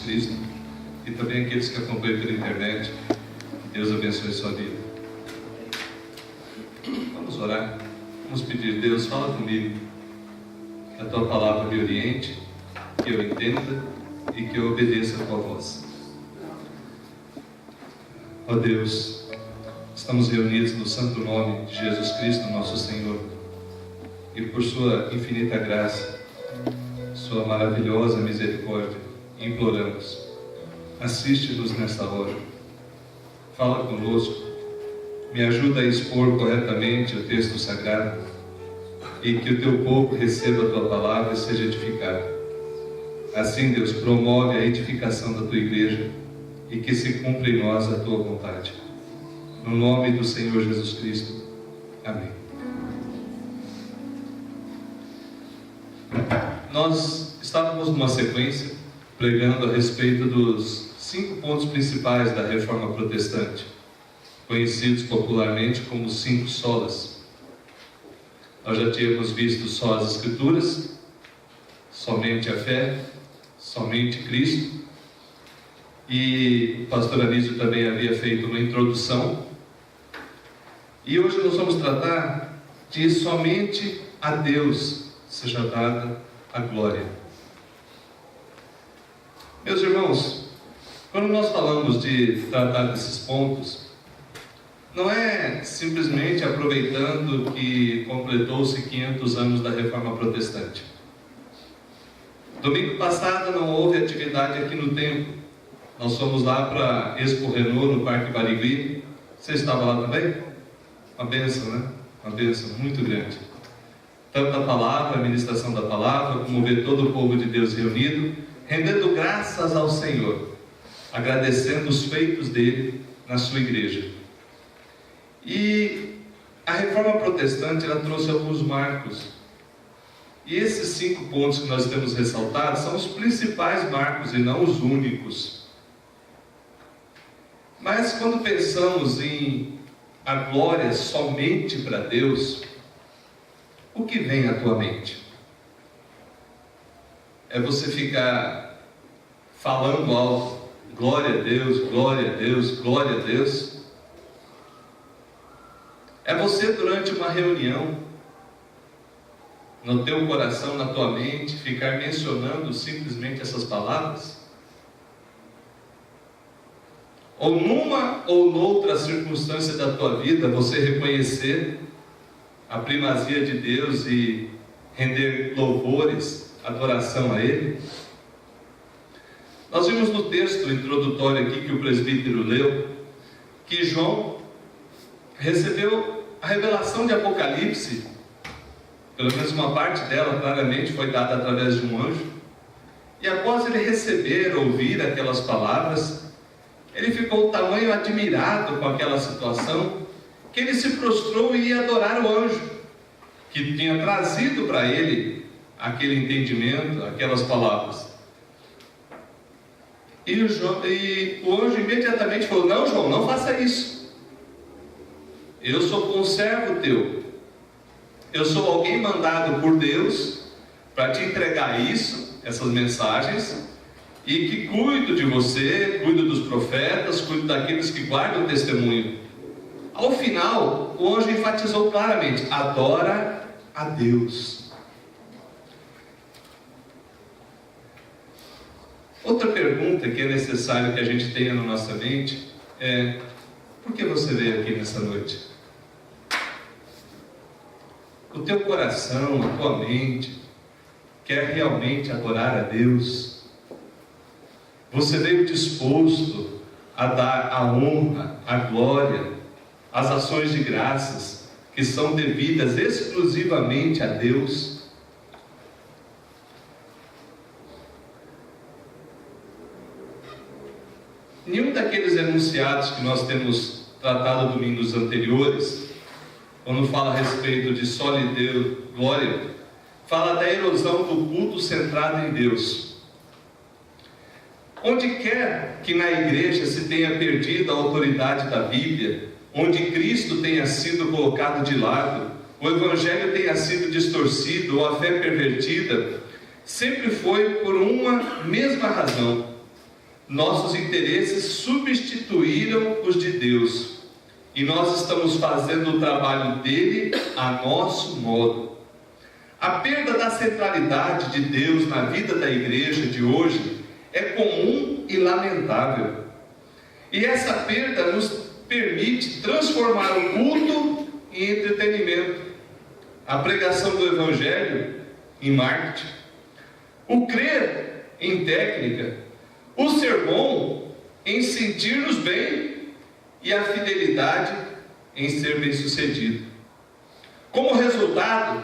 Cristo, e também aqueles que acompanham pela internet. Deus abençoe sua vida. Vamos orar. Vamos pedir: Deus, fala comigo, que a tua palavra me oriente, que eu entenda e que eu obedeça a tua voz. Ó Deus, estamos reunidos no santo nome de Jesus Cristo, nosso Senhor, e por sua infinita graça, sua maravilhosa misericórdia, imploramos: assiste-nos nesta hora, fala conosco, me ajuda a expor corretamente o texto sagrado, e que o teu povo receba a tua palavra e seja edificado. Assim, Deus, promove a edificação da tua igreja e que se cumpra em nós a tua vontade. No nome do Senhor Jesus Cristo. Amém. Nós estávamos numa sequência pregando a respeito dos 5 pontos principais da Reforma Protestante, conhecidos popularmente como 5 solas. Nós já tínhamos visto só as Escrituras, somente a fé, somente Cristo, e o pastor Anísio também havia feito uma introdução, e hoje nós vamos tratar de somente a Deus seja dada a glória. Meus irmãos, quando nós falamos de tratar desses pontos, não é simplesmente aproveitando que completou-se 500 anos da Reforma Protestante. Domingo passado não houve atividade aqui no templo. Nós fomos lá para Expo Renault, no Parque Barigui. Você estava lá também? Uma bênção, né? Uma bênção muito grande. Tanto a palavra, a ministração da palavra, como ver todo o povo de Deus reunido, rendendo graças ao Senhor, agradecendo os feitos dele na sua igreja. E a Reforma Protestante, ela trouxe alguns marcos. E esses 5 pontos que nós temos ressaltado são os principais marcos e não os únicos. Mas quando pensamos em a glória somente para Deus, o que vem à tua mente? É você ficar falando alto: glória a Deus, glória a Deus, glória a Deus? É você, durante uma reunião, no teu coração, na tua mente, ficar mencionando simplesmente essas palavras? Ou numa ou noutra circunstância da tua vida, você reconhecer a primazia de Deus e render louvores, adoração a Ele? Nós vimos no texto introdutório aqui que o presbítero leu, que João recebeu a revelação de Apocalipse, pelo menos uma parte dela claramente foi dada através de um anjo, e após ele receber, ouvir aquelas palavras, ele ficou tamanho admirado com aquela situação, que ele se prostrou e ia adorar o anjo, que tinha trazido para ele aquele entendimento, aquelas palavras. E o anjo imediatamente falou: não, João, não faça isso. Eu sou conservo teu. Eu sou alguém mandado por Deus para te entregar isso, essas mensagens, e que cuido de você, cuido dos profetas, cuido daqueles que guardam o testemunho. Ao final, o anjo enfatizou claramente: adora a Deus. Outra pergunta que é necessário que a gente tenha na nossa mente é: por que você veio aqui nessa noite? O teu coração, a tua mente, quer realmente adorar a Deus? Você veio disposto a dar a honra, a glória, as ações de graças que são devidas exclusivamente a Deus? Nenhum daqueles enunciados que nós temos tratado domingos anteriores, quando fala a respeito de solidez, glória, fala da erosão do culto centrado em Deus. Onde quer que na igreja se tenha perdido a autoridade da Bíblia, onde Cristo tenha sido colocado de lado, o Evangelho tenha sido distorcido ou a fé pervertida, sempre foi por uma mesma razão: nossos interesses substituíram os de Deus, e nós estamos fazendo o trabalho dele a nosso modo. A perda da centralidade de Deus na vida da igreja de hoje é comum e lamentável. E essa perda nos permite transformar o culto em entretenimento, a pregação do Evangelho em marketing, o crer em técnica, o sermão em sentir-nos bem e a fidelidade em ser bem-sucedido. Como resultado,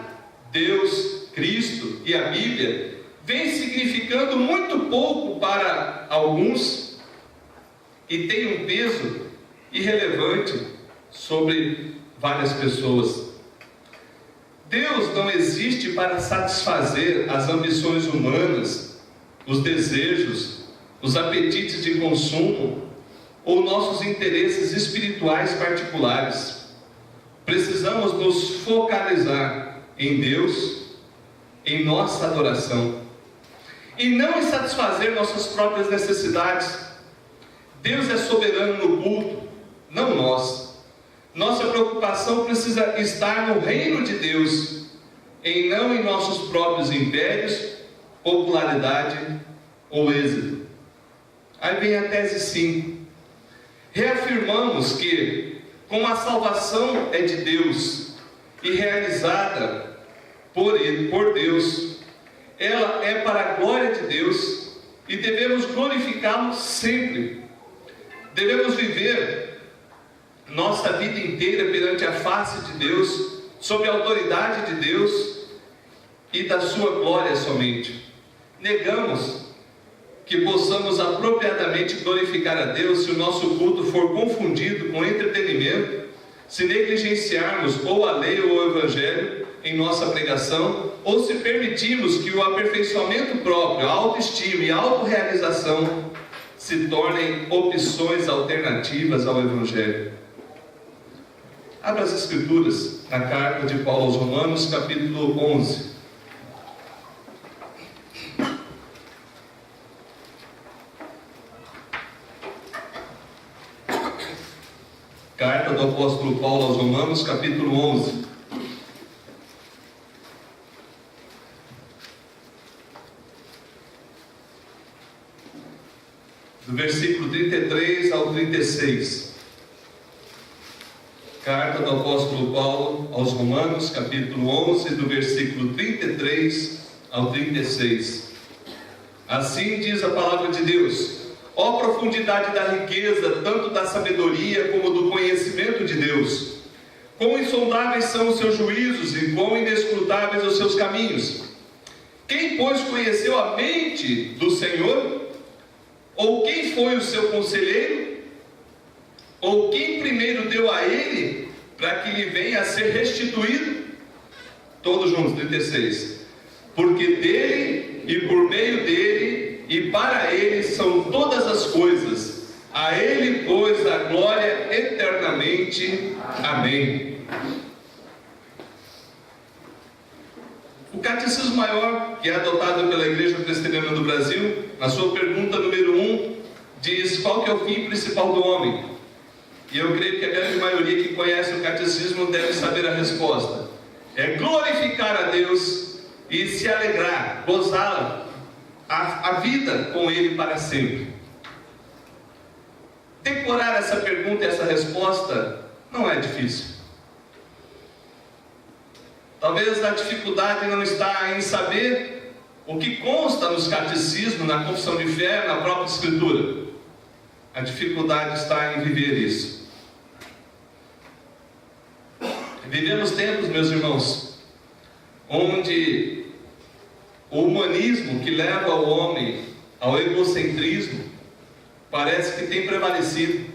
Deus, Cristo e a Bíblia vem significando muito pouco para alguns e tem um peso irrelevante sobre várias pessoas. Deus não existe para satisfazer as ambições humanas, os desejos, os apetites de consumo ou nossos interesses espirituais particulares. Precisamos nos focalizar em Deus, em nossa adoração, e não em satisfazer nossas próprias necessidades. Deus é soberano no culto, não nós. Nossa preocupação precisa estar no reino de Deus, e não em nossos próprios impérios, popularidade ou êxito. Aí vem a tese 5. Reafirmamos que, como a salvação é de Deus e realizada por Deus, ela é para a glória de Deus e devemos glorificá-lo sempre. Devemos viver nossa vida inteira perante a face de Deus, sob a autoridade de Deus e da sua glória somente. Negamos que possamos apropriadamente glorificar a Deus se o nosso culto for confundido com entretenimento, se negligenciarmos ou a lei ou o Evangelho em nossa pregação, ou se permitirmos que o aperfeiçoamento próprio, a autoestima e a autorrealização se tornem opções alternativas ao Evangelho. Abra as Escrituras na carta de Paulo aos Romanos, capítulo 11. Carta do apóstolo Paulo aos Romanos, capítulo 11. Do versículo 33 ao 36. Carta do apóstolo Paulo aos Romanos, capítulo 11, do versículo 33 ao 36. Assim diz a palavra de Deus: ó profundidade da riqueza, tanto da sabedoria como do conhecimento de Deus! Quão insondáveis são os seus juízos e quão inescrutáveis os seus caminhos! Quem, pois, conheceu a mente do Senhor? Ou quem foi o seu conselheiro? Ou quem primeiro deu a ele, para que lhe venha a ser restituído? Todos juntos, 36. Porque dele, e por meio dele, e para ele são todas as coisas. A ele, pois, a glória eternamente. Amém. O Catecismo Maior, que é adotado pela Igreja Presbiteriana do Brasil, na sua pergunta número 1, diz: qual que é o fim principal do homem? E eu creio que a grande maioria que conhece o Catecismo deve saber a resposta. É glorificar a Deus e se alegrar, gozar a vida com Ele para sempre. Decorar essa pergunta e essa resposta não é difícil. Talvez a dificuldade não está em saber o que consta nos catecismos, na confissão de fé, na própria Escritura. A dificuldade está em viver isso. Vivemos tempos, meus irmãos, onde o humanismo que leva o homem ao egocentrismo parece que tem prevalecido.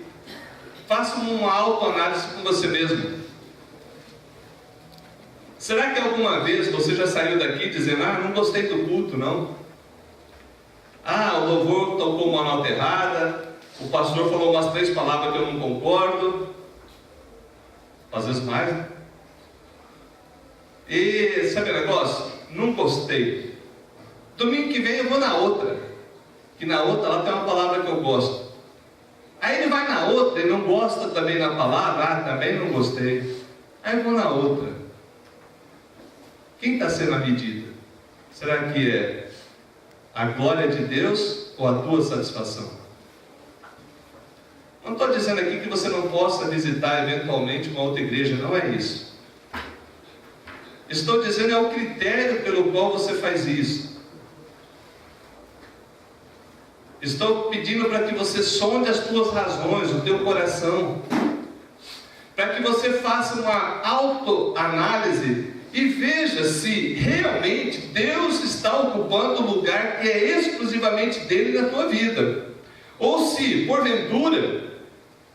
Faça uma autoanálise com você mesmo. Será que alguma vez você já saiu daqui dizendo: não gostei do culto, não? O louvor tocou uma nota errada, o pastor falou umas 3 palavras que eu não concordo. Às vezes mais, né? E sabe o negócio? Não gostei. Domingo que vem eu vou na outra. que na outra lá tem uma palavra que eu gosto. Aí ele vai na outra e não gosta também da palavra, também não gostei. Aí eu vou na outra. Quem está sendo a medida? Será que é a glória de Deus ou a tua satisfação? Não estou dizendo aqui que você não possa visitar eventualmente uma outra igreja, não é isso. Estou dizendo é o critério pelo qual você faz isso. Estou pedindo para que você sonde as tuas razões, o teu coração, para que você faça uma autoanálise e veja se realmente Deus está ocupando o lugar que é exclusivamente dele na tua vida, ou se, porventura,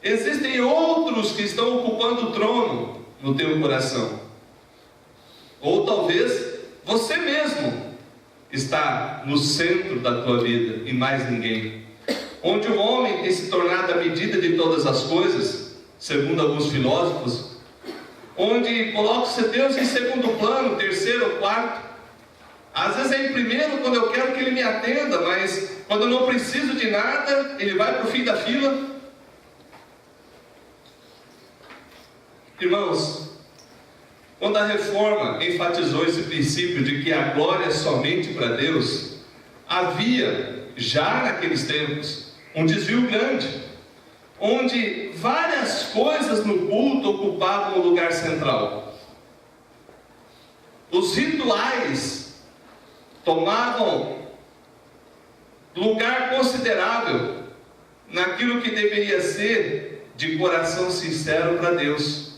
existem outros que estão ocupando o trono no teu coração, ou talvez você mesmo está no centro da tua vida e mais ninguém, onde o homem tem se tornado a medida de todas as coisas, segundo alguns filósofos, onde coloca-se Deus em segundo plano, terceiro ou quarto. Às vezes é em primeiro quando eu quero que Ele me atenda, mas quando eu não preciso de nada, Ele vai para o fim da fila. Irmãos, quando a reforma enfatizou esse princípio de que a glória é somente para Deus, havia já naqueles tempos um desvio grande, onde várias coisas no culto ocupavam o lugar central. Os rituais tomavam lugar considerável naquilo que deveria ser de coração sincero para Deus.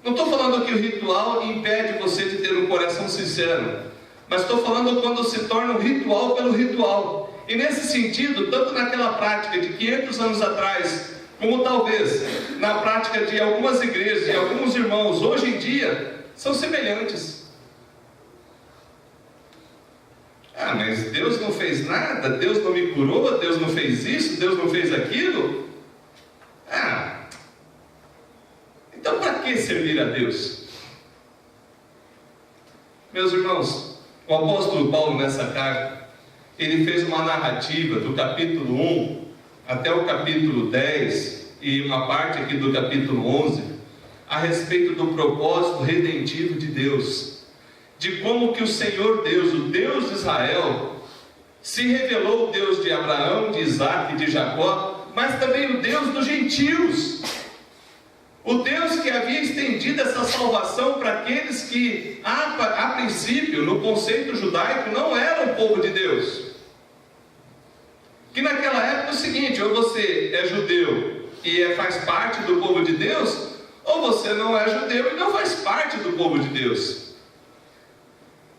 Não estou falando que o ritual impede você de ter um coração sincero, mas estou falando quando se torna um ritual pelo ritual. E nesse sentido, tanto naquela prática de 500 anos atrás, como talvez na prática de algumas igrejas e alguns irmãos hoje em dia, são semelhantes. Ah, mas Deus não fez nada, Deus não me curou, Deus não fez isso, Deus não fez aquilo. Então para que servir a Deus? Meus irmãos, o apóstolo Paulo nessa carta, ele fez uma narrativa do capítulo 1 até o capítulo 10 e uma parte aqui do capítulo 11 a respeito do propósito redentivo de Deus, de como que o Senhor Deus, o Deus de Israel, se revelou o Deus de Abraão, de Isaac e de Jacó, mas também o Deus dos gentios, o Deus que havia estendido essa salvação para aqueles que a princípio, no conceito judaico, não eram o povo de Deus. Que naquela época é o seguinte: ou você é judeu e faz parte do povo de Deus, ou você não é judeu e não faz parte do povo de Deus.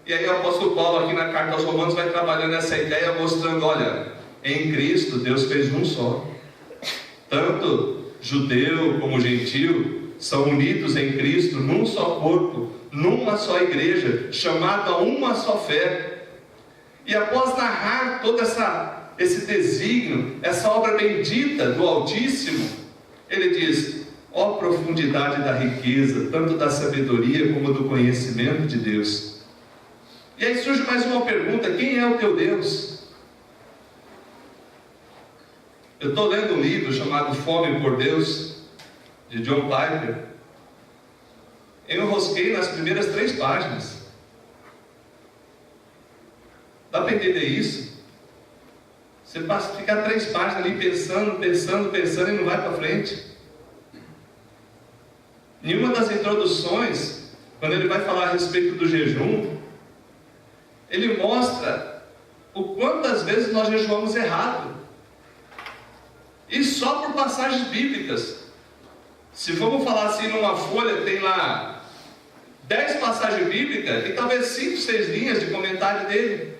E aí o apóstolo Paulo aqui na carta aos Romanos vai trabalhando essa ideia, mostrando, olha, em Cristo Deus fez um só. Tanto judeu como gentio são unidos em Cristo num só corpo, numa só igreja, chamado a uma só fé. E após narrar todo esse desígnio, essa obra bendita do Altíssimo, ele diz: ó profundidade da riqueza, tanto da sabedoria como do conhecimento de Deus. E aí surge mais uma pergunta: quem é o teu Deus? Eu estou lendo um livro chamado Fome por Deus, de John Piper. Eu enrosquei nas primeiras 3 páginas. Dá para entender isso? Você passa a ficar 3 páginas ali pensando e não vai para frente. Em uma das introduções, quando ele vai falar a respeito do jejum, ele mostra o quantas vezes nós jejuamos errado. E só por passagens bíblicas. Se vamos falar assim numa folha, tem lá 10 passagens bíblicas e talvez 5, 6 linhas de comentário dele,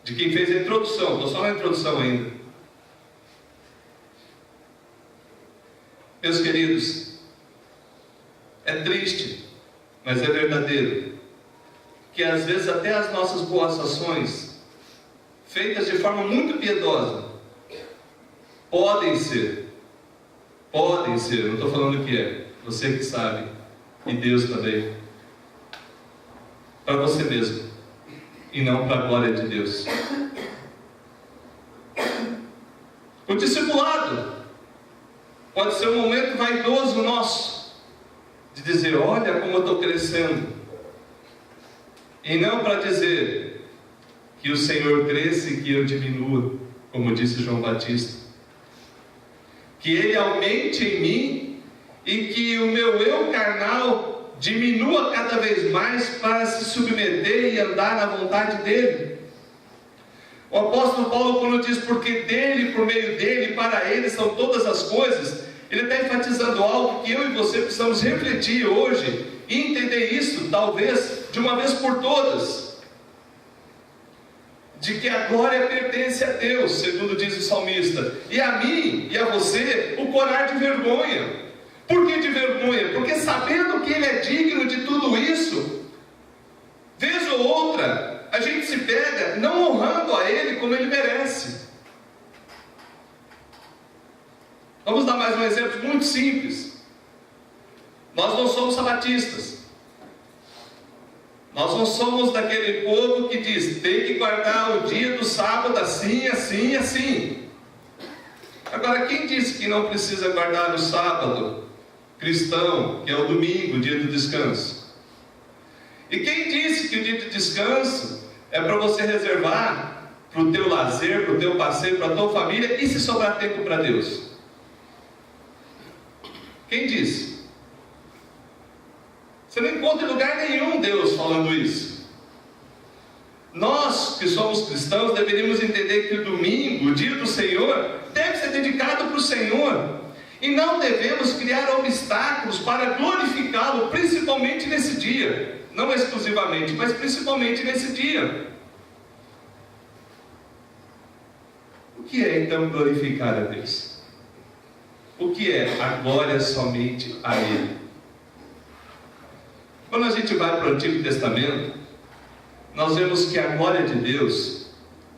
de quem fez a introdução. Estou só na introdução ainda. Meus queridos, é triste, mas é verdadeiro, que às vezes até as nossas boas ações, feitas de forma muito piedosa, podem ser, não estou falando que é, você que sabe, e Deus também, para você mesmo, e não para a glória de Deus. O discipulado pode ser um momento vaidoso nosso, de dizer, olha como eu estou crescendo. E não para dizer que o Senhor cresça e que eu diminua, como disse João Batista. Que Ele aumente em mim e que o meu eu carnal diminua cada vez mais para se submeter e andar na vontade dEle. O apóstolo Paulo, quando diz, porque dEle, por meio dEle, para Ele são todas as coisas, ele está enfatizando algo que eu e você precisamos refletir hoje e entender isso, talvez, de uma vez por todas. De que a glória pertence a Deus, segundo diz o salmista, e a mim e a você o corar de vergonha. Por que de vergonha? Porque sabendo que Ele é digno de tudo isso, vez ou outra, a gente se pega não honrando a Ele como Ele merece. Vamos dar mais um exemplo muito simples. Nós não somos sabatistas. Nós não somos daquele povo que diz, tem que guardar o dia do sábado assim, assim, assim. Agora, quem disse que não precisa guardar o sábado cristão, que é o domingo, o dia do descanso? E quem disse que o dia de descanso é para você reservar para o teu lazer, para o teu passeio, para a tua família, e se sobrar tempo para Deus? Quem disse? Você não encontra em lugar nenhum Deus falando isso. Nós que somos cristãos deveríamos entender que o domingo, o dia do Senhor, deve ser dedicado para o Senhor. E não devemos criar obstáculos para glorificá-lo, principalmente nesse dia. Não exclusivamente, mas principalmente nesse dia. O que é então glorificar a Deus? O que é a glória somente a Ele? Quando a gente vai para o Antigo Testamento, nós vemos que a glória de Deus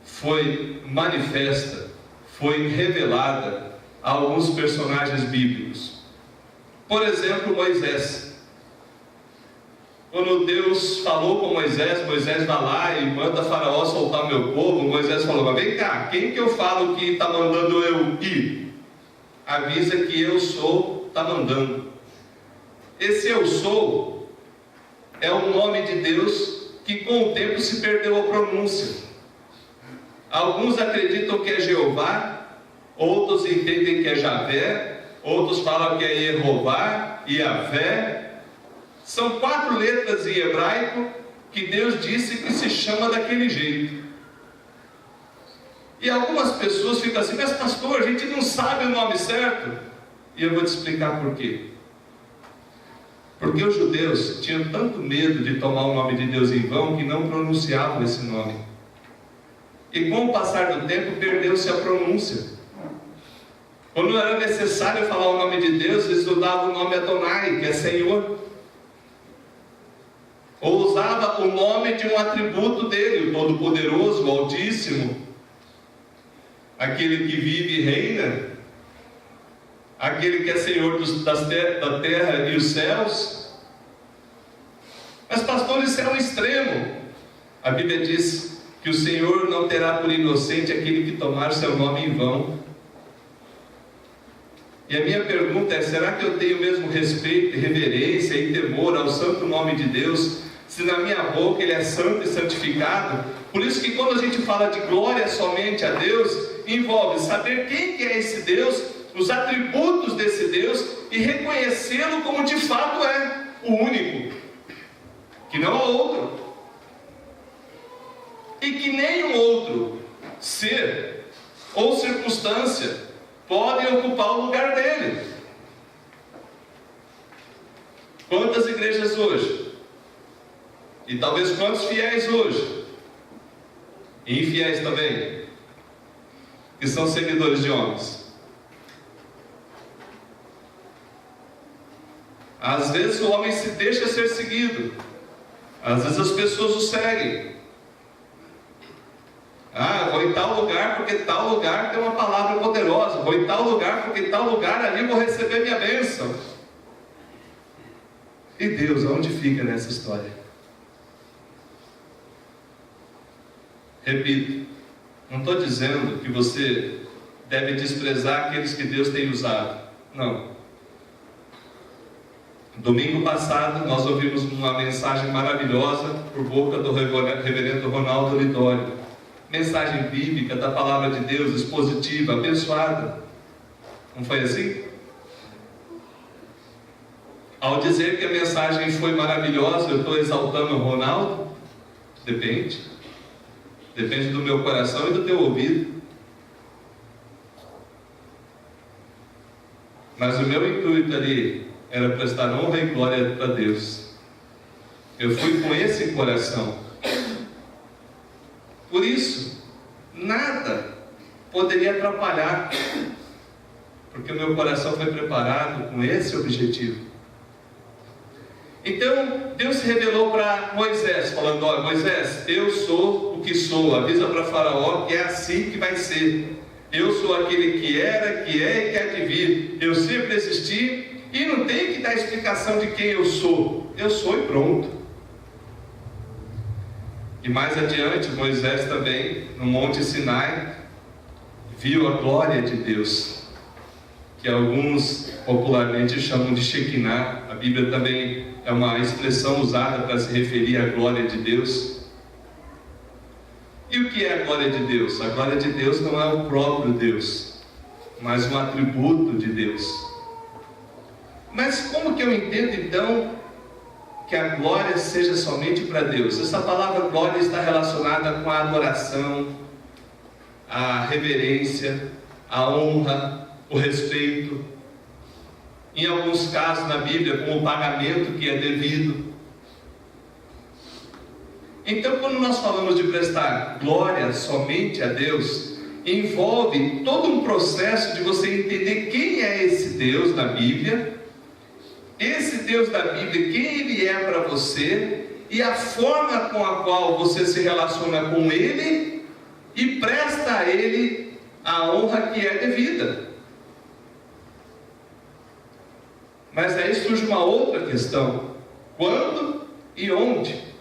foi manifesta, foi revelada a alguns personagens bíblicos. Por exemplo, Moisés. Quando Deus falou com Moisés, Moisés vai lá e manda Faraó soltar o meu povo. Moisés falou, mas vem cá, quem que eu falo que está mandando eu ir? Avisa que eu sou, está mandando. Esse eu sou é o nome de Deus que com o tempo se perdeu a pronúncia. Alguns acreditam que é Jeová, outros entendem que é Javé, outros falam que é Jeová, Iavé. São 4 letras em hebraico que Deus disse que se chama daquele jeito. E algumas pessoas ficam assim, mas pastor, a gente não sabe o nome certo. E eu vou te explicar por quê. Porque os judeus tinham tanto medo de tomar o nome de Deus em vão que não pronunciavam esse nome. E com o passar do tempo perdeu-se a pronúncia. Quando era necessário falar o nome de Deus, eles usavam o nome Adonai, que é Senhor. Ou usava o nome de um atributo dele, o Todo-Poderoso, o Altíssimo, aquele que vive e reina, aquele que é Senhor da terra e os céus. Mas pastor, isso é um extremo. A Bíblia diz que o Senhor não terá por inocente aquele que tomar o seu nome em vão. E a minha pergunta é, será que eu tenho o mesmo respeito, reverência e temor ao santo nome de Deus, se na minha boca Ele é santo e santificado? Por isso que quando a gente fala de glória somente a Deus, envolve saber quem que é esse Deus, os atributos desse Deus e reconhecê-lo como de fato é, o único, que não há outro, e que nenhum outro ser ou circunstância podem ocupar o lugar dele. Quantas igrejas hoje, e talvez quantos fiéis hoje, e infiéis também, que são seguidores de homens? Às vezes o homem se deixa ser seguido, às vezes as pessoas o seguem. Ah, vou em tal lugar porque tal lugar tem uma palavra poderosa, vou em tal lugar porque em tal lugar ali vou receber minha bênção. E Deus, aonde fica nessa história? Repito, não estou dizendo que você deve desprezar aqueles que Deus tem usado. Não. Domingo passado nós ouvimos uma mensagem maravilhosa por boca do reverendo Ronaldo Lidório. Mensagem bíblica da palavra de Deus, expositiva, abençoada. Não foi assim? Ao dizer que a mensagem foi maravilhosa, eu estou exaltando o Ronaldo? Depende. Depende do meu coração e do teu ouvido. Mas o meu intuito ali era prestar honra e glória para Deus. Eu fui com esse coração. Por isso, nada poderia atrapalhar, porque o meu coração foi preparado com esse objetivo. Então, Deus se revelou para Moisés, falando: olha, Moisés, eu sou o que sou, avisa para Faraó que é assim que vai ser. Eu sou aquele que era, que é e que há de vir. Eu sempre existi e não tenho que dar explicação de quem eu sou. Eu sou e pronto. E mais adiante, Moisés também, no Monte Sinai, viu a glória de Deus, que alguns popularmente chamam de Shekinah. A Bíblia também é uma expressão usada para se referir à glória de Deus. E o que é a glória de Deus? A glória de Deus não é o próprio Deus, mas um atributo de Deus. Mas como que eu entendo então que a glória seja somente para Deus? Essa palavra glória está relacionada com a adoração, a reverência, a honra, o respeito. Em alguns casos na Bíblia, com o pagamento que é devido. Então, quando nós falamos de prestar glória somente a Deus, envolve todo um processo de você entender quem é esse Deus na Bíblia, esse Deus da Bíblia, quem Ele é para você, e a forma com a qual você se relaciona com Ele e presta a Ele a honra que é devida. Mas aí surge uma outra questão: quando e onde?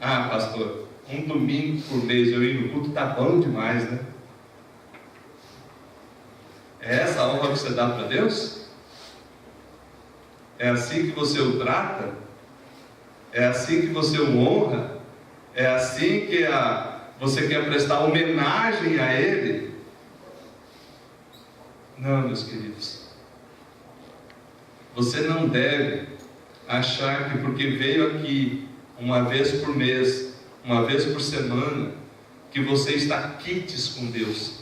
Ah, pastor, um domingo por mês eu ir no culto está bom demais, né? É essa a honra que você dá para Deus? É assim que você o trata? É assim que você o honra? É assim que você quer prestar homenagem a Ele? Não, meus queridos. Você não deve achar que porque veio aqui uma vez por mês, uma vez por semana, que você está quites com Deus.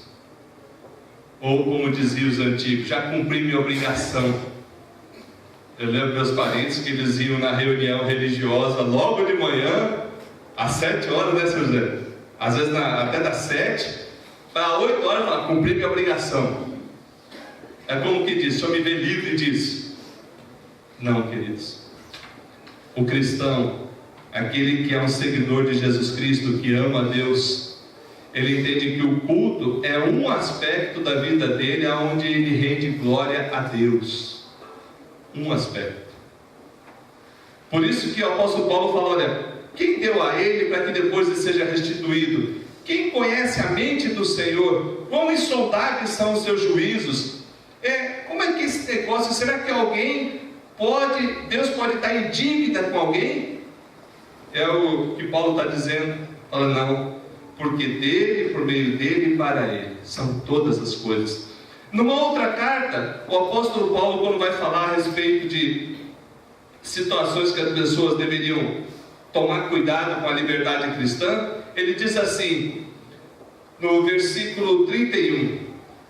Ou como diziam os antigos, já cumpri minha obrigação. Eu lembro meus parentes que eles iam na reunião religiosa logo de manhã, às 7 horas, né, seu José? Às vezes até das 7, para 8 horas, falar, cumpri minha obrigação. É como que diz, o Senhor me vê livre disso. Não, queridos. O cristão, aquele que é um seguidor de Jesus Cristo, que ama a Deus, ele entende que o culto é um aspecto da vida dele, onde ele rende glória a Deus. Um aspecto. Por isso que o apóstolo Paulo fala: olha, quem deu a ele para que depois ele seja restituído? Quem conhece a mente do Senhor? Quão insondáveis são os seus juízos? Como é que esse negócio, será que Deus pode estar em dívida com alguém? É o que Paulo está dizendo. Fala, não, porque dele, por meio dele e para ele são todas as coisas. Numa outra carta, o apóstolo Paulo, quando vai falar a respeito de situações que as pessoas deveriam tomar cuidado com a liberdade cristã, ele diz assim, no versículo 31: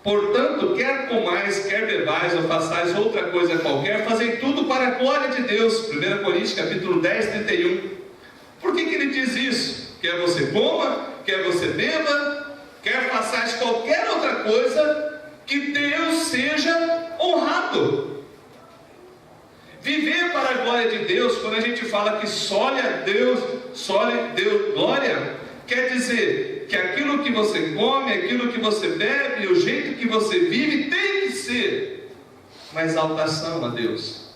portanto, quer comais, quer bebais, ou façais outra coisa qualquer, fazei tudo para a glória de Deus. 1 Coríntios capítulo 10, 31. Por que ele diz isso? Quer você coma, quer você beba, quer façais qualquer outra coisa, que Deus seja honrado. Viver para a glória de Deus, quando a gente fala que só Deus glória, quer dizer que aquilo que você come, aquilo que você bebe, o jeito que você vive, tem que ser uma exaltação a Deus,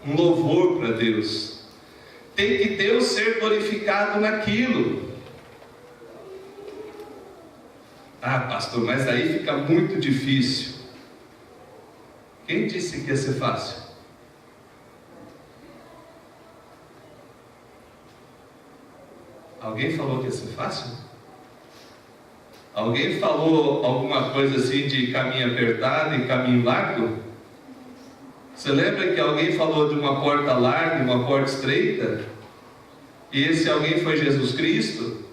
um louvor para Deus. Tem que Deus ser glorificado naquilo. Ah, pastor, mas aí fica muito difícil. Quem disse que ia ser fácil? Alguém falou que ia ser fácil? Alguém falou alguma coisa assim de caminho apertado e caminho largo? Você lembra que alguém falou de uma porta larga e uma porta estreita? E esse alguém foi Jesus Cristo?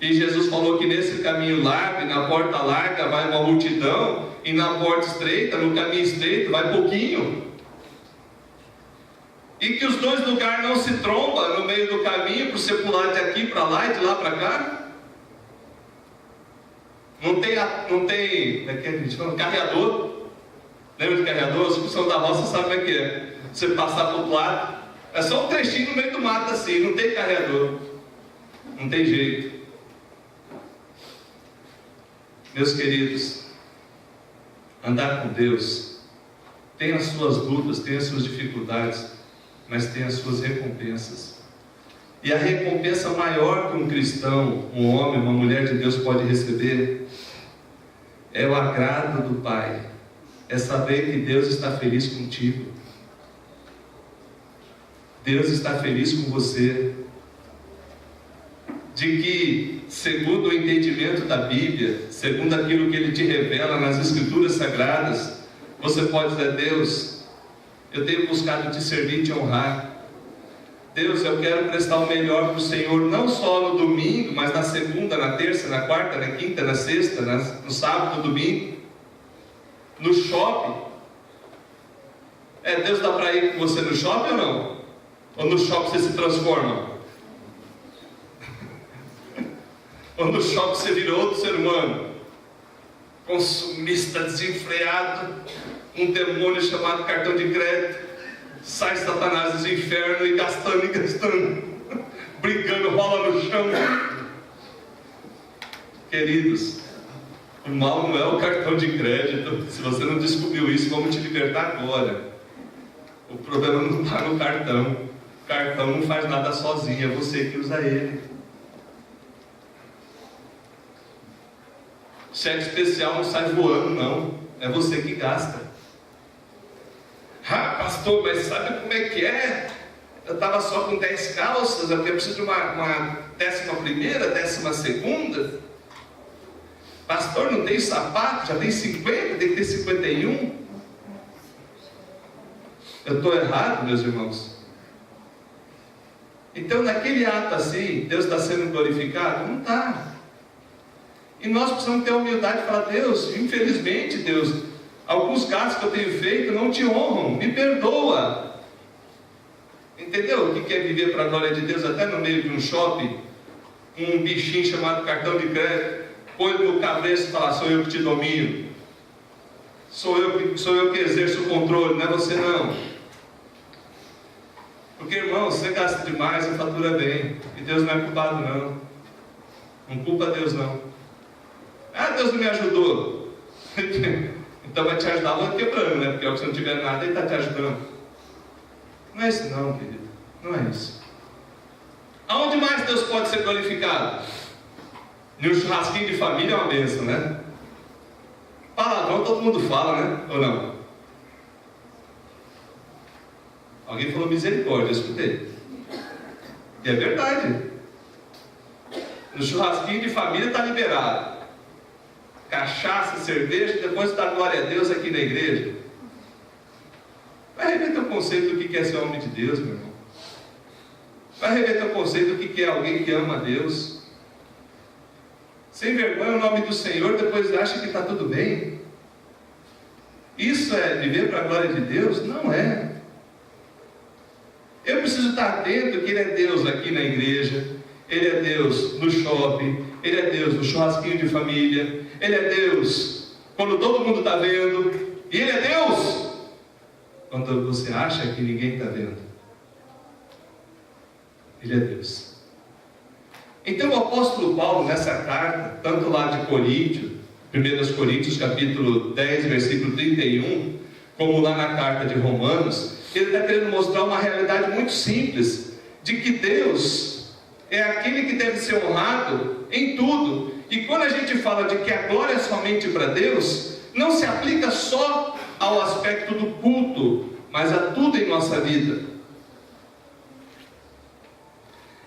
E Jesus falou que nesse caminho largo e na porta larga vai uma multidão, e na porta estreita, no caminho estreito, vai pouquinho. E que os dois lugares não se trombam no meio do caminho, para você pular de aqui para lá e de lá para cá. Não tem, como é que a gente fala? Carreador. Lembra de carreador? Os que são da roça sabem como é que é. Você passar para o outro lado, é só um trechinho no meio do mato assim, não tem carreador. Não tem jeito. Meus queridos, andar com Deus tem as suas lutas, tem as suas dificuldades, mas tem as suas recompensas. E a recompensa maior que um cristão, um homem, uma mulher de Deus pode receber é o agrado do Pai, é saber que Deus está feliz contigo, Deus está feliz com você, de que, segundo o entendimento da Bíblia, segundo aquilo que Ele te revela nas Escrituras Sagradas, você pode dizer: Deus, eu tenho buscado te servir e te honrar. Deus, eu quero prestar o melhor para o Senhor, não só no domingo, mas na segunda, na terça, na quarta, na quinta, na sexta, no sábado, no domingo, no shopping. Deus dá para ir com você no shopping ou não? Ou no shopping você se transforma? Ou no shopping você vira outro ser humano? Consumista desenfreado, um demônio chamado cartão de crédito, sai Satanás do inferno e gastando, brigando, rola no chão. Queridos, o mal não é o cartão de crédito. Se você não descobriu isso, vamos te libertar agora. O problema não está no cartão. O cartão não faz nada sozinho, é você que usa ele. Cheque especial não sai voando, não. É você que gasta. Ah, pastor, mas sabe como é que é? Eu estava só com 10 calças, eu preciso de uma 11ª, 12ª. Pastor, não tem sapato, já tem 50, tem que ter 51. Eu estou errado, meus irmãos? Então, naquele ato assim, Deus está sendo glorificado? Não está. E nós precisamos ter a humildade de falar: Deus, infelizmente, Deus, alguns gastos que eu tenho feito não te honram, me perdoa. Entendeu o que é viver para a glória de Deus? Até no meio de um shopping, um bichinho chamado cartão de crédito, põe no cabeça e fala: sou eu que te domino, sou eu que exerço o controle, não é você não. Porque, irmão, você gasta demais, a fatura vem, e Deus não é culpado não. Não culpa Deus não. Ah, Deus não me ajudou. Então vai te ajudar o ano quebrando, né? Porque se não tiver nada, Ele está te ajudando. Não é isso não, querido. Não é isso. Aonde mais Deus pode ser glorificado? Em um churrasquinho de família é uma bênção, né? Palavrão todo mundo fala, né? Ou não? Alguém falou misericórdia, eu escutei. E é verdade. No churrasquinho de família está liberado. Cachaça, cerveja, depois dá glória a Deus aqui na igreja. Vai rever teu conceito do que é ser homem de Deus, meu irmão. Vai rever teu conceito do que é alguém que ama a Deus. Sem vergonha o nome do Senhor, depois acha que está tudo bem. Isso é viver para a glória de Deus? Não é. Eu preciso estar atento que Ele é Deus aqui na igreja, Ele é Deus no shopping, Ele é Deus no churrasquinho de família, Ele é Deus quando todo mundo está vendo, e Ele é Deus quando você acha que ninguém está vendo. Ele é Deus. Então o apóstolo Paulo, nessa carta, tanto lá de Coríntios, 1 Coríntios capítulo 10, versículo 31, como lá na carta de Romanos, ele está querendo mostrar uma realidade muito simples, de que Deus é aquele que deve ser honrado em tudo. E quando a gente fala de que a glória é somente para Deus, não se aplica só ao aspecto do culto, mas a tudo em nossa vida.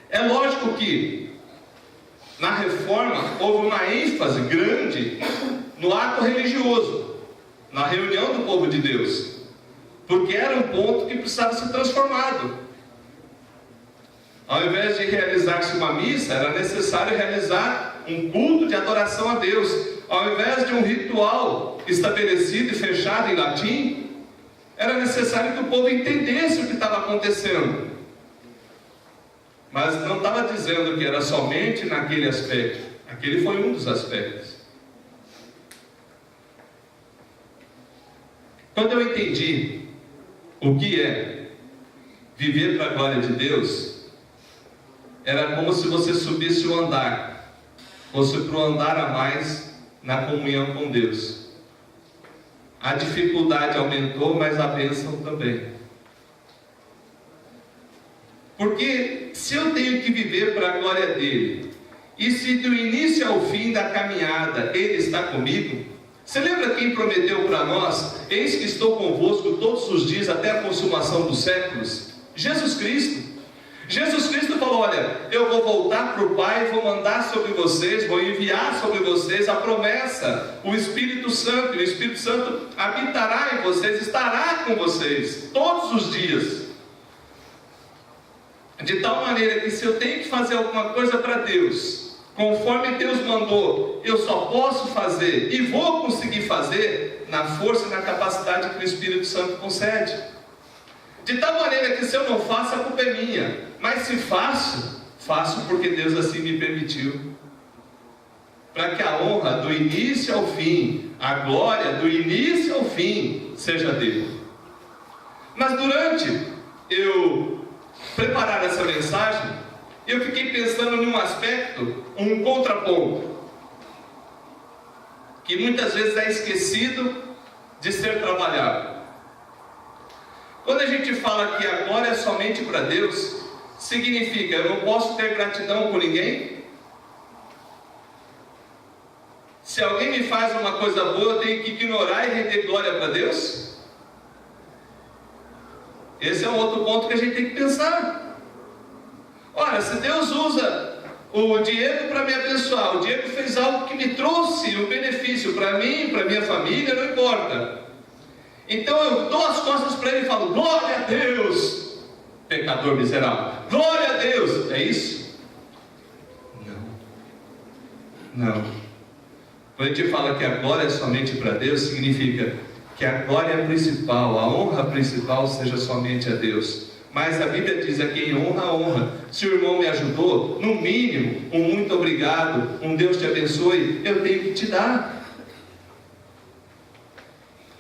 É lógico que na reforma houve uma ênfase grande no ato religioso, na reunião do povo de Deus, porque era um ponto que precisava ser transformado. Ao invés de realizar-se uma missa, era necessário realizar um culto de adoração a Deus. Ao invés de um ritual estabelecido e fechado em latim, era necessário que o povo entendesse o que estava acontecendo. Mas não estava dizendo que era somente naquele aspecto. Aquele foi um dos aspectos. Quando eu entendi o que é viver para a glória de Deus, era como se você subisse o andar, fosse para o andar a mais na comunhão com Deus. A dificuldade aumentou, mas a bênção também. Porque se eu tenho que viver para a glória dele, e se do início ao fim da caminhada ele está comigo, você lembra quem prometeu para nós: eis que estou convosco todos os dias até a consumação dos séculos? Jesus Cristo. Jesus Cristo falou: olha, eu vou voltar para o Pai, vou mandar sobre vocês, vou enviar sobre vocês a promessa, o Espírito Santo, e o Espírito Santo habitará em vocês, estará com vocês todos os dias. De tal maneira que se eu tenho que fazer alguma coisa para Deus, conforme Deus mandou, eu só posso fazer e vou conseguir fazer na força e na capacidade que o Espírito Santo concede. De tal maneira que se eu não faço, a culpa é minha. Mas se faço, faço porque Deus assim me permitiu. Para que a honra do início ao fim, a glória do início ao fim, seja dele. Mas durante eu preparar essa mensagem, eu fiquei pensando num aspecto, um contraponto, que muitas vezes é esquecido de ser trabalhado. Quando a gente fala que a glória é somente para Deus, significa eu não posso ter gratidão por ninguém? Se alguém me faz uma coisa boa, eu tenho que ignorar e render glória para Deus? Esse é um outro ponto que a gente tem que pensar. Ora, se Deus usa o Diego para me abençoar, o Diego fez algo que me trouxe um benefício para mim, para minha família, não importa. Então eu dou as costas para ele e falo: glória a Deus, pecador miserável, glória a Deus. É isso? Não. Quando a gente fala que a glória é somente para Deus, significa que a glória principal, a honra principal seja somente a Deus. Mas a Bíblia diz: a quem honra, honra. Se o irmão me ajudou, no mínimo, um muito obrigado, um Deus te abençoe, eu tenho que te dar.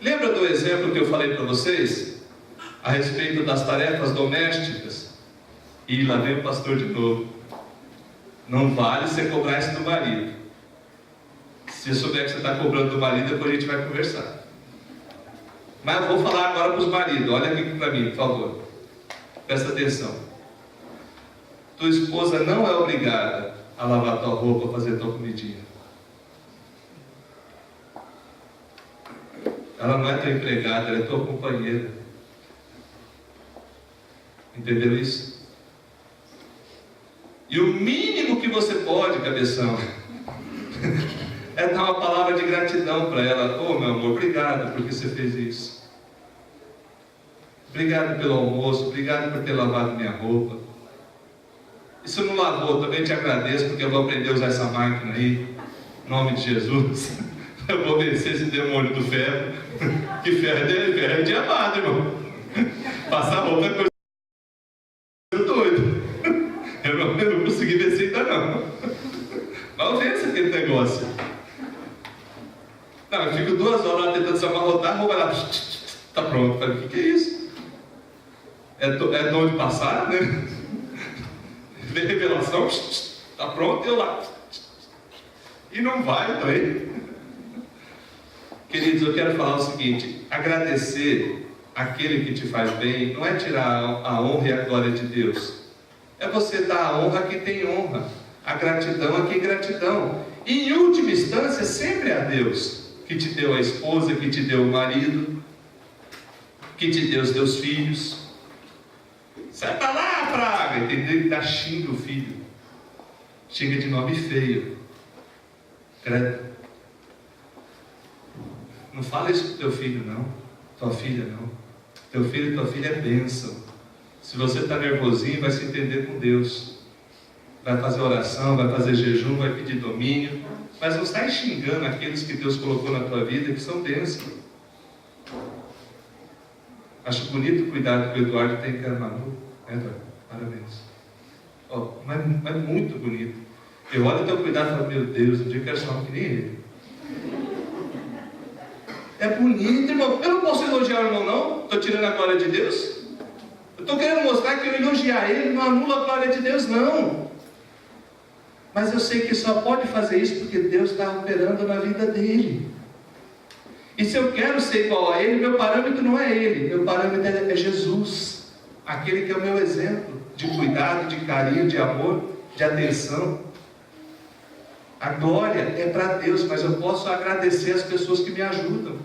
Lembra do exemplo que eu falei para vocês a respeito das tarefas domésticas? E lá vem o pastor de novo. Não vale você cobrar isso do marido. Se souber que você está cobrando do marido, depois a gente vai conversar. Mas eu vou falar agora para os maridos. Olha aqui para mim, por favor. Presta atenção. Tua esposa não é obrigada a lavar tua roupa, fazer tua comidinha. Ela não é tua empregada, ela é tua companheira. Entendeu isso? E o mínimo que você pode, cabeção, é dar uma palavra de gratidão para ela. Ô, meu amor, obrigado porque você fez isso. Obrigado pelo almoço, obrigado por ter lavado minha roupa. E se não lavou, também te agradeço, porque eu vou aprender a usar essa máquina aí, em nome de Jesus. Eu vou vencer esse demônio do ferro. Que ferro é diamado, irmão. Passar roupa é coisa doido. Eu não consegui vencer ainda não. Mas eu venço aquele negócio. Não, eu fico 2 horas lá tentando se amarrotar, a roupa lá, tá pronto. Eu falei: o que é isso? É dom de passar, né? Vem revelação, tá pronto, eu lá. E não vai também. Queridos, eu quero falar o seguinte: agradecer aquele que te faz bem não é tirar a honra e a glória de Deus, é você dar a honra a quem tem honra, A gratidão aqui é gratidão. E em última instância, sempre é a Deus que te deu a esposa, que te deu o marido, que te deu os teus filhos. Sai pra lá, praga! Entendeu? Que dá xinga o filho. Xinga de nome feio. Credo. Não fala isso pro teu filho, não. Tua filha, não. Teu filho e tua filha é bênção. Se você está nervosinho, vai se entender com Deus. Vai fazer oração, vai fazer jejum, vai pedir domínio. Mas não sai xingando aqueles que Deus colocou na tua vida, que são bênçãos. Acho bonito o cuidado que o Eduardo tem com a Manu. Eduardo, parabéns. Oh, mas muito bonito. Eu olho o teu cuidado e falo, meu Deus, um dia eu quero ser que nem ele. É bonito, irmão. Eu não posso elogiar o irmão, não. Estou tirando a glória de Deus. Eu estou querendo mostrar que eu elogiar ele não anula a glória de Deus, não. Mas eu sei que só pode fazer isso porque Deus está operando na vida dele. E se eu quero ser igual a ele, meu parâmetro não é ele. Meu parâmetro é Jesus. Aquele que é o meu exemplo de cuidado, de carinho, de amor, de atenção. A glória é para Deus, mas eu posso agradecer as pessoas que me ajudam.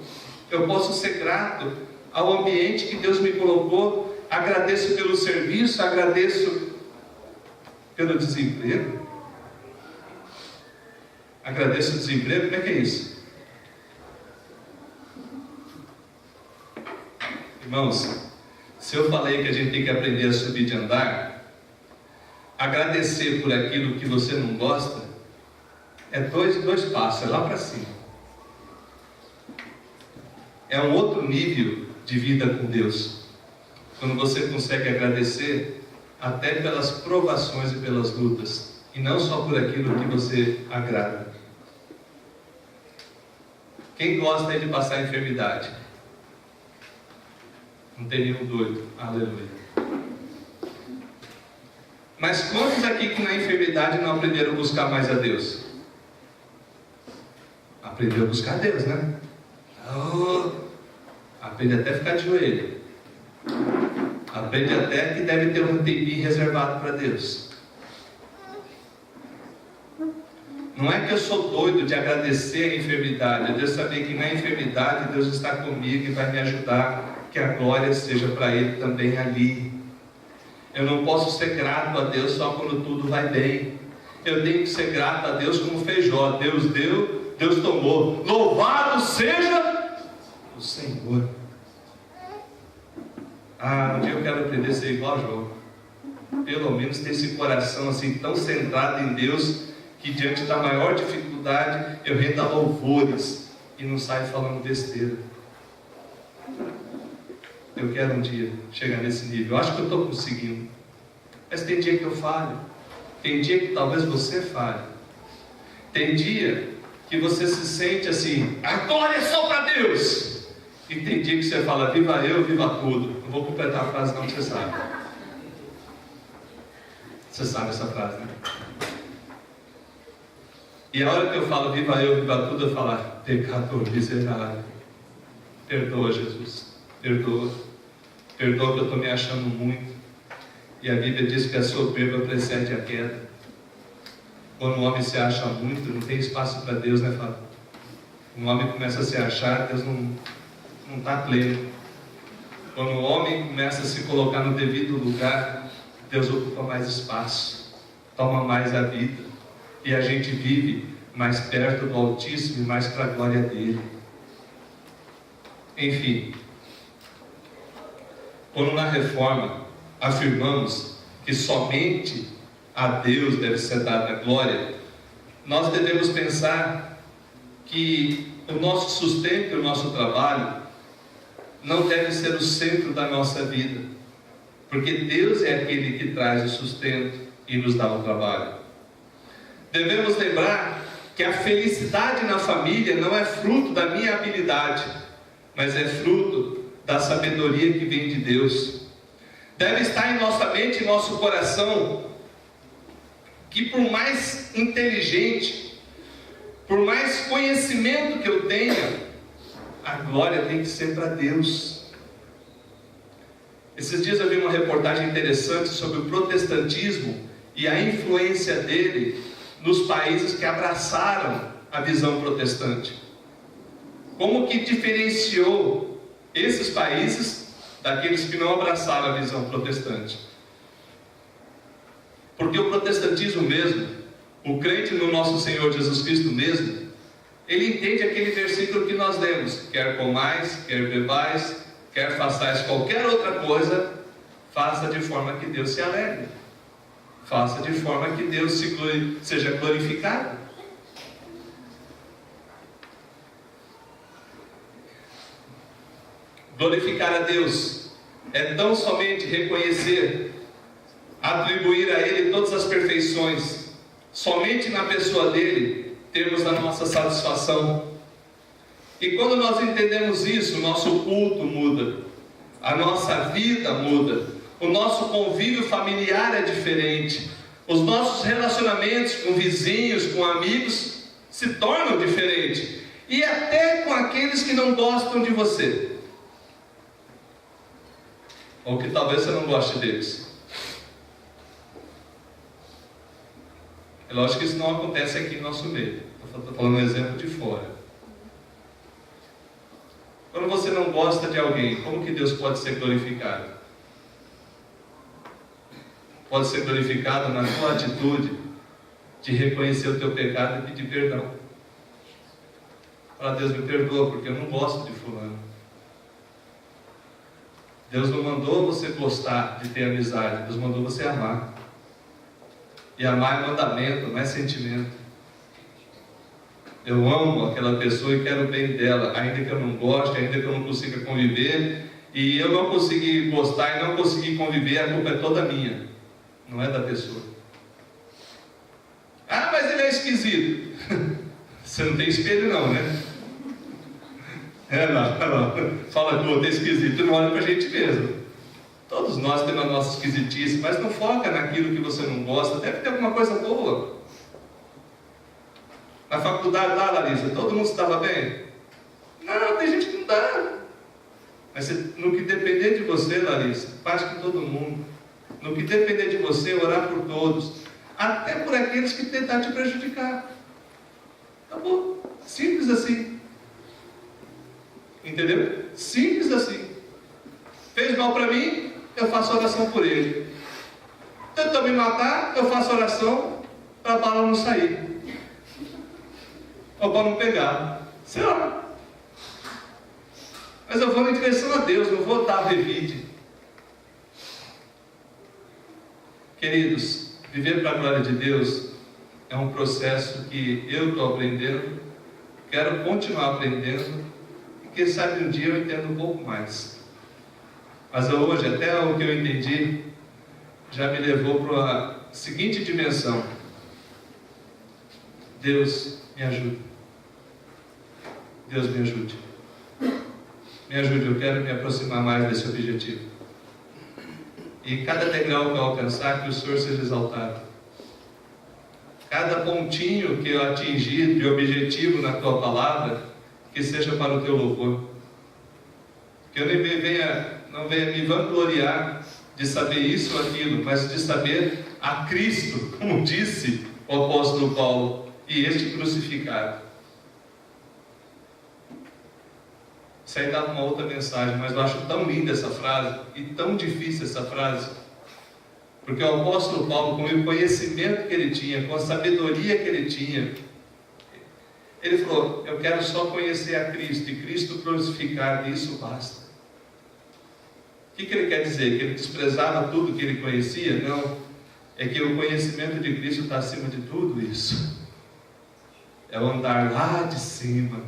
Eu posso ser grato ao ambiente que Deus me colocou. Agradeço pelo serviço, agradeço pelo desemprego. Agradeço o desemprego, como é que é isso? Irmãos, se eu falei que a gente tem que aprender a subir de andar, agradecer por aquilo que você não gosta, é dois passos, é lá para cima. É um outro nível de vida com Deus. Quando você consegue agradecer até pelas provações e pelas lutas, e não só por aquilo que você agrada. Quem gosta aí de passar enfermidade? Não tem nenhum doido, aleluia. Mas quantos aqui que na enfermidade não aprenderam a buscar mais a Deus? Aprendeu a buscar a Deus, né? Oh, aprende até a ficar de joelho. Aprende até que deve ter um tempinho reservado para Deus. Não é que eu sou doido de agradecer a enfermidade, é Deus saber que na enfermidade Deus está comigo e vai me ajudar, que a glória seja para Ele também ali. Eu não posso ser grato a Deus só quando tudo vai bem. Eu tenho que ser grato a Deus como fez Jó. Deus deu, Deus tomou. Louvado seja o Senhor. Um dia eu quero aprender a ser igual a Jó. Pelo menos ter esse coração assim tão centrado em Deus, que diante da maior dificuldade eu renda louvores e não saio falando besteira. Eu quero um dia chegar nesse nível. Eu acho que eu estou conseguindo. Mas tem dia que eu falho. Tem dia que talvez você falhe. Tem dia que você se sente assim, a glória é só para Deus. E tem dia que você fala, viva eu, viva tudo. Não vou completar a frase não, que você sabe. Você sabe essa frase, né? E a hora que eu falo, viva eu, viva tudo, eu falo, pecador miserável. Perdoa, Jesus. Perdoa. Perdoa que eu estou me achando muito. E a Bíblia diz que a soberba precede a queda. Quando o homem se acha muito, não tem espaço para Deus, né, Fábio? Quando o homem começa a se achar, Deus não está pleno. Quando o homem começa a se colocar no devido lugar, Deus ocupa mais espaço, toma mais a vida. E a gente vive mais perto do Altíssimo e mais para a glória dele. Enfim, quando na reforma afirmamos que somente a Deus deve ser dada a glória, nós devemos pensar que o nosso sustento e o nosso trabalho não deve ser o centro da nossa vida, porque Deus é aquele que traz o sustento e nos dá o trabalho. Devemos lembrar que a felicidade na família não é fruto da minha habilidade, mas é fruto da sabedoria que vem de Deus. Deve estar em nossa mente e nosso coração que por mais inteligente, por mais conhecimento que eu tenha, a glória tem que ser para Deus. Esses dias eu vi uma reportagem interessante sobre o protestantismo e a influência dele nos países que abraçaram a visão protestante? Como que diferenciou esses países daqueles que não abraçaram a visão protestante? Porque o protestantismo mesmo, o crente no nosso Senhor Jesus Cristo mesmo, ele entende aquele versículo que nós lemos: quer comais, quer bebais, quer façais qualquer outra coisa, faça de forma que Deus se alegre, faça de forma que Deus seja glorificado. Glorificar a Deus é tão somente reconhecer, atribuir a Ele todas as perfeições. Somente na pessoa dele temos a nossa satisfação. E quando nós entendemos isso, o nosso culto muda, a nossa vida muda, o nosso convívio familiar é diferente, os nossos relacionamentos com vizinhos, com amigos se tornam diferentes, e até com aqueles que não gostam de você, ou que talvez você não goste deles. É lógico que isso não acontece aqui no nosso meio, estou falando um exemplo de fora. Quando você não gosta de alguém, como que Deus pode ser glorificado? Pode ser glorificado na tua atitude de reconhecer o teu pecado e pedir perdão. Fala: Deus, me perdoa porque eu não gosto de fulano. Deus não mandou você gostar de ter amizade, Deus mandou você amar. E amar é mandamento, não é sentimento. Eu amo aquela pessoa e quero o bem dela, ainda que eu não goste, ainda que eu não consiga conviver, e eu não conseguir gostar e não conseguir conviver, a culpa é toda minha, não é da pessoa. Ah, mas ele é esquisito. Você não tem espelho não, né? Não. Fala que o outro é esquisito, não olha para a gente mesmo. Todos nós temos a nossa esquisitice, mas não foca naquilo que você não gosta. Deve ter alguma coisa boa. Na faculdade lá, Larissa, todo mundo estava bem? Não, tem gente que não dá. Mas no que depender de você, Larissa, faz com todo mundo. No que depender de você, orar por todos, até por aqueles que tentar te prejudicar. Acabou. Simples assim. Entendeu? Simples assim. Fez mal para mim, eu faço oração por ele. Tentou me matar, eu faço oração para a bala não sair, ou para não pegar. Sei lá. Mas eu vou em direção a Deus, não vou dar revide. Queridos, viver para a glória de Deus é um processo que eu estou aprendendo, quero continuar aprendendo, e quem sabe um dia eu entendo um pouco mais. Mas hoje, até o que eu entendi, já me levou para a seguinte dimensão: Deus me ajude. Deus me ajude. Me ajude, eu quero me aproximar mais desse objetivo. E cada degrau que eu alcançar, que o Senhor seja exaltado. Cada pontinho que eu atingir de objetivo na Tua Palavra, que seja para o Teu louvor. Que eu não venha me vangloriar de saber isso ou aquilo, mas de saber a Cristo, como disse o apóstolo Paulo, e este crucificado. Isso aí dá uma outra mensagem, mas eu acho tão linda essa frase e tão difícil essa frase, porque o apóstolo Paulo, com o conhecimento que ele tinha, com a sabedoria que ele tinha, ele falou: eu quero só conhecer a Cristo e Cristo crucificado, e isso basta. O que ele quer dizer? Que ele desprezava tudo que ele conhecia? Não, é que o conhecimento de Cristo está acima de tudo isso. É o andar lá de cima,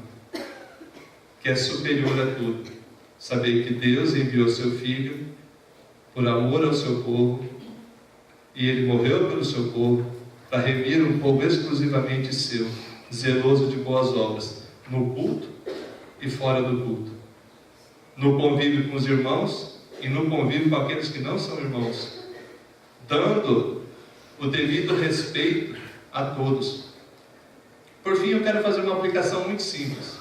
que é superior a tudo. Saber que Deus enviou seu Filho por amor ao seu povo, e Ele morreu pelo seu povo, para remir um povo exclusivamente seu, zeloso de boas obras, no culto e fora do culto, no convívio com os irmãos e no convívio com aqueles que não são irmãos, dando o devido respeito a todos. Por fim, eu quero fazer uma aplicação muito simples.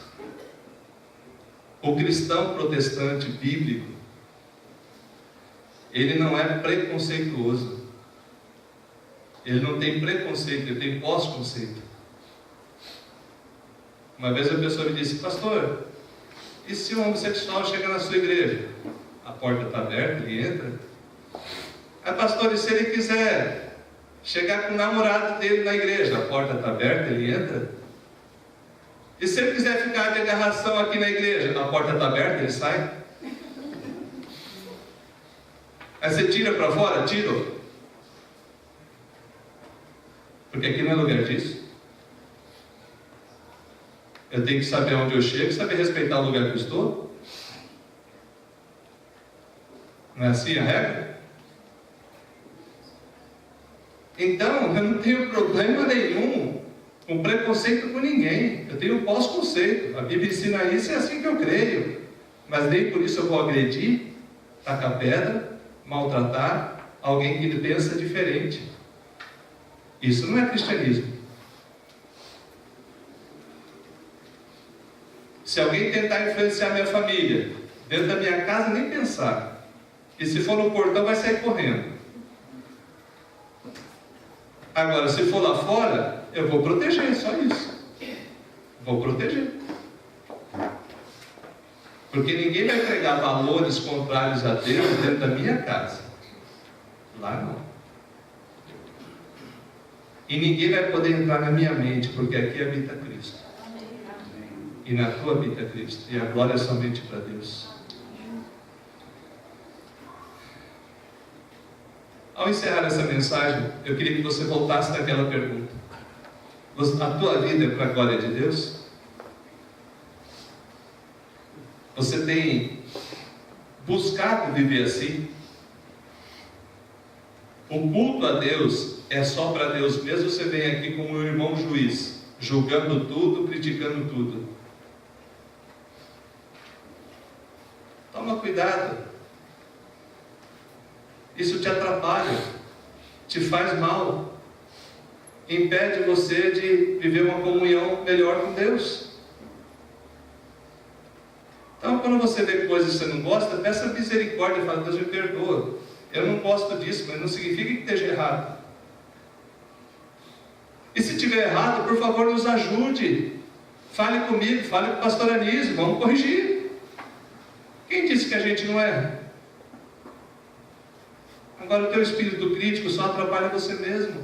O cristão protestante bíblico, ele não é preconceituoso. Ele não tem preconceito, ele tem pós-conceito. Uma vez a pessoa me disse: pastor, e se um homossexual chega na sua igreja? A porta está aberta, ele entra. Pastor, e se ele quiser chegar com o namorado dele na igreja? A porta está aberta, ele entra. E se ele quiser ficar de agarração aqui na igreja? A porta está aberta, ele sai. Aí você tira para fora? Tira. Porque aqui não é lugar disso. Eu tenho que saber onde eu chego, saber respeitar o lugar que eu estou. Não é assim a regra? Então, eu não tenho problema nenhum com preconceito com ninguém. Eu tenho pós-conceito. A Bíblia ensina isso e é assim que eu creio. Mas nem por isso eu vou agredir, tacar pedra, maltratar alguém que pensa diferente. Isso não é cristianismo. Se alguém tentar influenciar minha família, dentro da minha casa, nem pensar. E se for no portão, vai sair correndo. Agora, se for lá fora, eu vou proteger, só isso. Vou proteger. Porque ninguém vai pregar valores contrários a Deus dentro da minha casa. Lá não. E ninguém vai poder entrar na minha mente, porque aqui habita Cristo. E na tua habita Cristo. E a glória é somente para Deus. Ao encerrar essa mensagem, eu queria que você voltasse naquela pergunta. A tua vida é para a glória de Deus? Você tem buscado viver assim? O culto a Deus é só para Deus mesmo? Você vem aqui como um irmão juiz, julgando tudo, criticando tudo? Toma cuidado. Isso te atrapalha, te faz mal, impede você de viver uma comunhão melhor com Deus. Então, quando você vê coisas que você não gosta, peça misericórdia e fala: Deus, me perdoa. Eu não gosto disso, mas não significa que esteja errado. E se estiver errado, por favor, nos ajude. Fale comigo, fale com o pastor Anísio, vamos corrigir. Quem disse que a gente não erra? Agora, o teu espírito crítico só atrapalha você mesmo.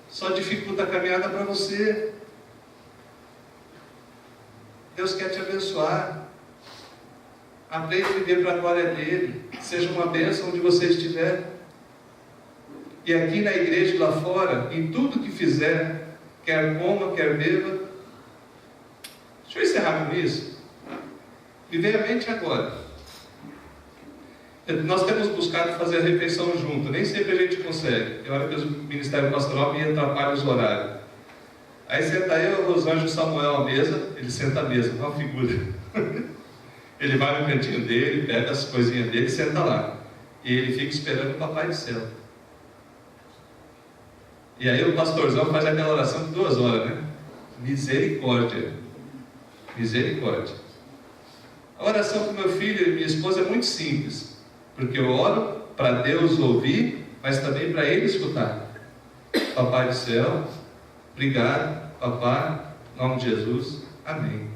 Só dificulta a caminhada para você. Deus quer te abençoar. Aprenda a viver para a glória dele. Seja uma bênção onde você estiver. E aqui na igreja e lá fora, em tudo que fizer, quer coma, quer beba. Deixa eu encerrar com isso. Me veio à mente agora. Nós temos buscado fazer a refeição junto. Nem sempre a gente consegue. Tem hora que o Ministério Pastoral me atrapalha os horários. Aí senta eu, o Rosângelo e o Samuel à mesa. Ele senta à mesa, uma figura. Ele vai no cantinho dele, pega as coisinhas dele e senta lá. E ele fica esperando o Papai do Céu. E aí o pastorzão faz aquela oração de 2 horas, né? Misericórdia. Misericórdia. A oração para meu filho e minha esposa é muito simples. Porque eu oro para Deus ouvir, mas também para Ele escutar. Papai do Céu, obrigado, Papai, em nome de Jesus, amém.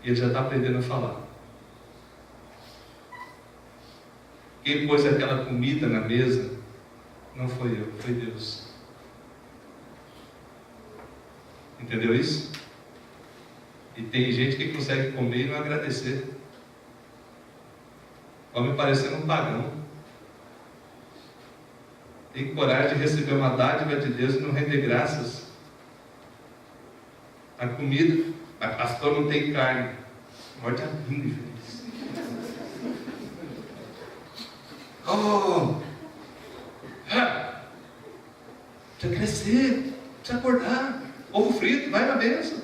E ele já está aprendendo a falar. Quem pôs aquela comida na mesa não foi eu, foi Deus. Entendeu isso? E tem gente que consegue comer e não agradecer. Come parecendo um pagão. Tem coragem de receber uma dádiva de Deus e não render graças. A comida, pastor, não tem carne. Morde a língua, infeliz. Oh! Precisa crescer, precisa acordar. Ovo frito, vai na bênção.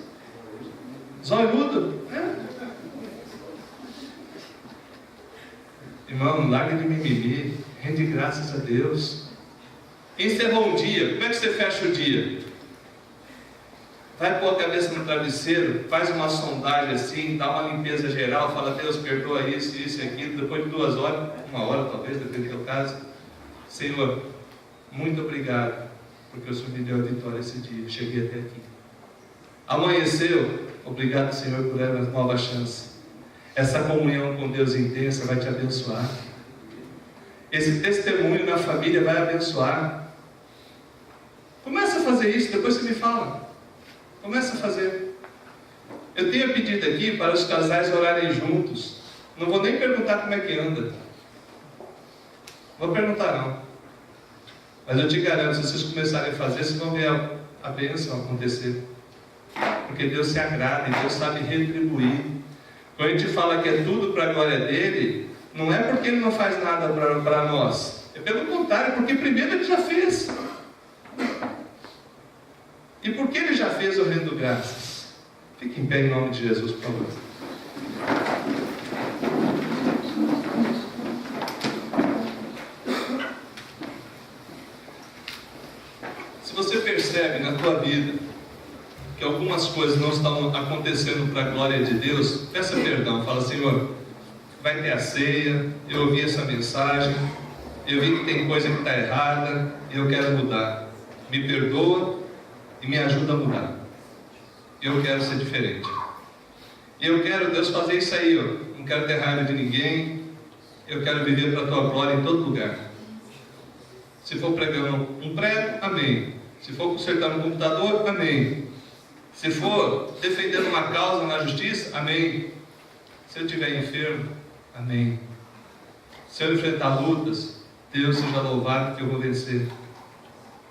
Zóiudo. Irmão, larga de mimimi, rende graças a Deus. Encerrou um dia, como é que você fecha o dia? Vai pôr a cabeça no travesseiro, faz uma sondagem assim, dá uma limpeza geral, fala: Deus, perdoa isso, isso e aquilo. Depois de 2 horas, 1 hora talvez, depende do caso. Senhor, muito obrigado, porque o Senhor me deu a vitória esse dia, cheguei até aqui. Amanheceu, obrigado, Senhor, por essa nova chance. Essa comunhão com Deus intensa vai te abençoar. Esse testemunho na família vai abençoar. Começa a fazer isso, depois você me fala. Começa a fazer. Eu tenho pedido aqui para os casais orarem juntos. Não vou nem perguntar como é que anda. Vou perguntar não. Mas eu te garanto, se vocês começarem a fazer, vocês vão ver a bênção acontecer. Porque Deus se agrada e Deus sabe retribuir. Quando a gente fala que é tudo para a glória dele, não é porque ele não faz nada para nós. É pelo contrário, porque primeiro ele já fez. E porque ele já fez, eu rendo graças. Fique em pé em nome de Jesus, por favor. Se você percebe na tua vida que algumas coisas não estão acontecendo para a glória de Deus, peça perdão, fala: Senhor, vai ter a ceia, eu ouvi essa mensagem, eu vi que tem coisa que está errada e eu quero mudar. Me perdoa e me ajuda a mudar. Eu quero ser diferente. E eu quero, Deus, fazer isso aí, ó. Não quero ter raiva de ninguém. Eu quero viver para a tua glória em todo lugar. Se for pregando um prego, amém. Se for consertando um computador, amém. Se for defendendo uma causa na justiça, amém. Se eu estiver enfermo, amém. Se eu enfrentar lutas, Deus seja louvado que eu vou vencer.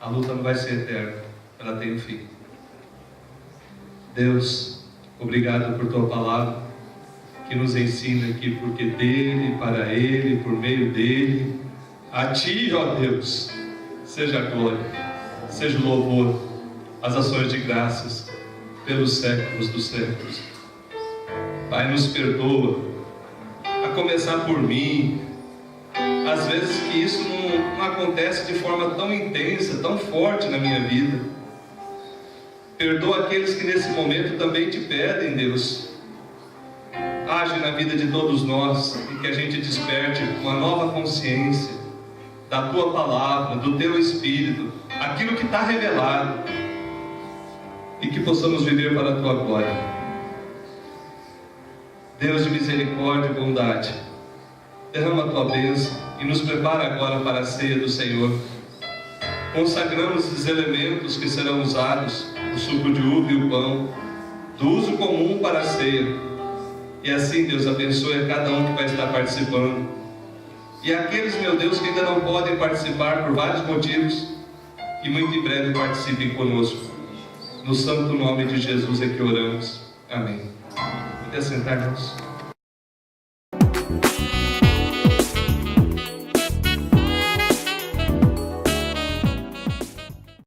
A luta não vai ser eterna, ela tem um fim. Deus, obrigado por tua palavra, que nos ensina aqui, porque dele, para ele, por meio dele, a ti, ó Deus, seja a glória, seja o louvor, as ações de graças, pelos séculos dos séculos. Pai, nos perdoa, a começar por mim. Às vezes que isso não acontece de forma tão intensa, tão forte na minha vida. Perdoa aqueles que nesse momento também te pedem, Deus. Age na vida de todos nós e que a gente desperte uma nova consciência da tua palavra, do teu Espírito, aquilo que está revelado, e que possamos viver para a tua glória. Deus de misericórdia e bondade, derrama a tua bênção e nos prepara agora para a ceia do Senhor. Consagramos os elementos que serão usados, o suco de uva e o pão, do uso comum para a ceia. E assim, Deus, abençoe a cada um que vai estar participando. E aqueles, meu Deus, que ainda não podem participar por vários motivos, que muito em breve participem conosco. No santo nome de Jesus é que oramos. Amém. Pode assentar, irmãos.